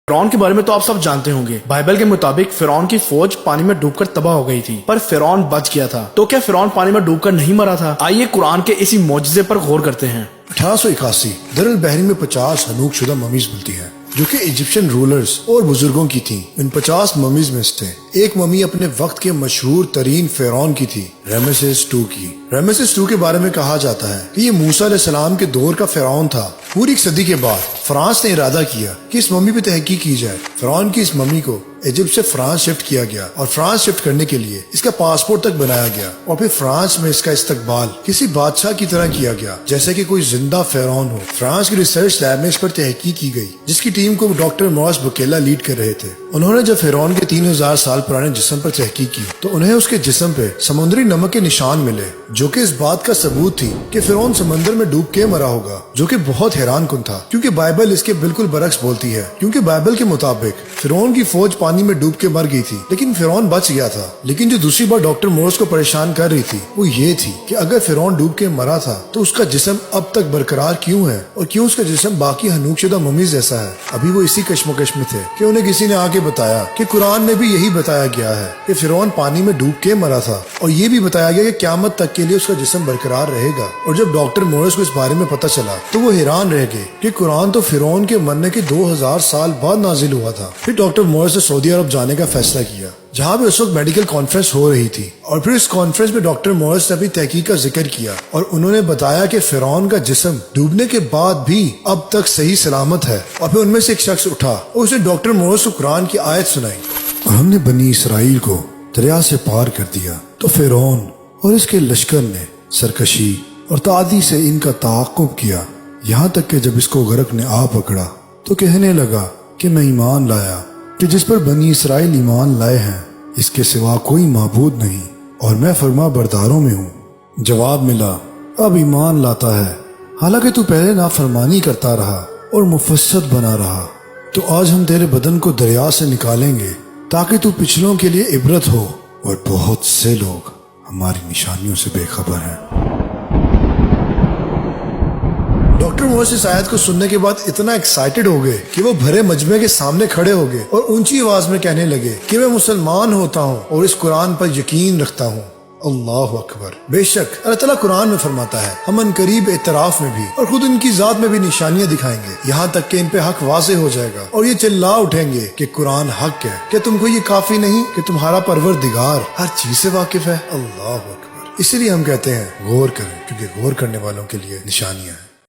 فرعون کے بارے میں تو آپ سب جانتے ہوں گے. بائبل کے مطابق فرعون کی فوج پانی میں ڈوب کر تباہ ہو گئی تھی، پر فرعون بچ گیا تھا. تو کیا فرعون پانی میں ڈوب کر نہیں مرا تھا؟ آئیے قرآن کے اسی معجزے پر غور کرتے ہیں. 1881 در البحری میں 50 ہنوک شدہ ممیز ملتی ہیں جو کہ ایجپشین رولرز اور بزرگوں کی تھیں. ان 50 ممیز میں سے ایک ممی اپنے وقت کے مشہور ترین فرعون کی تھی، رامسیس II کی. رامسیس II کے بارے میں کہا جاتا ہے کہ یہ موسیٰ علیہ السلام کے دور کا فرعون تھا. پوری ایک صدی کے بعد فرانس نے ارادہ کیا کہ اس ممی پہ تحقیق کی جائے. فرعون کی اس ممی کو ایجپٹ سے فرانس شفٹ کیا گیا اور فرانس شفٹ کرنے کے لیے اس کا پاسپورٹ تک بنایا گیا اور پھر فرانس میں اس کا استقبال کسی بادشاہ کی طرح کیا گیا جیسے کہ کوئی زندہ فرعون ہو. فرانس کی ریسرچ لیب میں اس پر تحقیق کی گئی جس کی ٹیم کو ڈاکٹر مورس بکیلا لیڈ کر رہے تھے. انہوں نے جب فرعون کے 3000 سال پرانے جسم پر تحقیق کی تو انہیں اس کے جسم پہ سمندری نمک کے نشان ملے جو کہ اس بات کا ثبوت تھی کہ فرعون سمندر میں ڈوب کے مرا ہوگا، جو کہ بہت حیران کن تھا کیونکہ بائبل اس کے بالکل برعکس بولتی ہے. کیونکہ بائبل کے مطابق فرعون کی فوج پانی میں ڈوب کے مر گئی تھی لیکن فرعون بچ گیا تھا. لیکن جو دوسری بات ڈاکٹر مورس کو پریشان کر رہی تھی وہ یہ تھی کہ اگر فرعون ڈوب کے مرا تھا تو اس کا جسم اب تک برقرار کیوں ہے اور کیوں اس کا جسم باقی ہنوک شدہ ممیز جیسا ہے. ابھی وہ اسی کشمکش میں تھے کہ انہیں کسی نے آ کے بتایا کہ قرآن میں بھی یہی بتایا گیا ہے کہ فرعون پانی میں ڈوب کے مرا تھا اور یہ بھی بتایا گیا کہ قیامت تک کے لیے اس کا جسم برقرار رہے گا. اور جب ڈاکٹر مورس کو اس بارے میں پتہ چلا تو وہ حیران رہ گئے کہ قرآن تو فرعون کے مرنے کے 2000 سال بعد نازل ہوا تھا. پھر ڈاکٹر مورس نے سعودی عرب جانے کا فیصلہ کیا جہاں پہ اس وقت میڈیکل کانفرنس ہو رہی تھی. اور پھر اس کانفرنس میں ڈاکٹر مورس نے اپنی تحقیق کا ذکر کیا اور انہوں نے بتایا کہ فرعون کا جسم ڈوبنے کے بعد بھی اب تک صحیح سلامت ہے. اور پھر ان میں سے ایک شخص اٹھا اور اسے ڈاکٹر مورس کو قرآن کی آیت سنائی. اور ہم نے بنی اسرائیل کو دریا سے پار کر دیا تو فرعون اور اس کے لشکر نے سرکشی اور تعدی سے ان کا تعاقب کیا، یہاں تک کہ جب اس کو غرق نے آ پکڑا تو کہنے لگا کہ میں ایمان لایا کہ جس پر بنی اسرائیل ایمان لائے ہیں اس کے سوا کوئی معبود نہیں اور میں فرما برداروں میں ہوں. جواب ملا اب ایمان لاتا ہے حالانکہ تو پہلے نافرمانی کرتا رہا اور مفسد بنا رہا. تو آج ہم تیرے بدن کو دریا سے نکالیں گے تاکہ تو پچھلوں کے لیے عبرت ہو، اور بہت سے لوگ ہماری نشانیوں سے بے خبر ہیں. ڈاکٹر مورس اس آیت کو سننے کے بعد اتنا ایکسائٹڈ ہو گئے کہ وہ بھرے مجمع کے سامنے کھڑے ہو گئے اور اونچی آواز میں کہنے لگے کہ میں مسلمان ہوتا ہوں اور اس قرآن پر یقین رکھتا ہوں. اللہ اکبر. بے شک اللہ تعالیٰ قرآن میں فرماتا ہے ہم عنقریب اعتراف میں بھی اور خود ان کی ذات میں بھی نشانیاں دکھائیں گے یہاں تک کہ ان پہ حق واضح ہو جائے گا اور یہ چلا اٹھیں گے کہ قرآن حق ہے. کیا تم کو یہ کافی نہیں کہ تمہارا پروردگار ہر چیز سے واقف ہے؟ اللہ اکبر. اسی لیے ہم کہتے ہیں غور کریں، کیونکہ غور کرنے والوں کے لیے نشانیاں ہیں.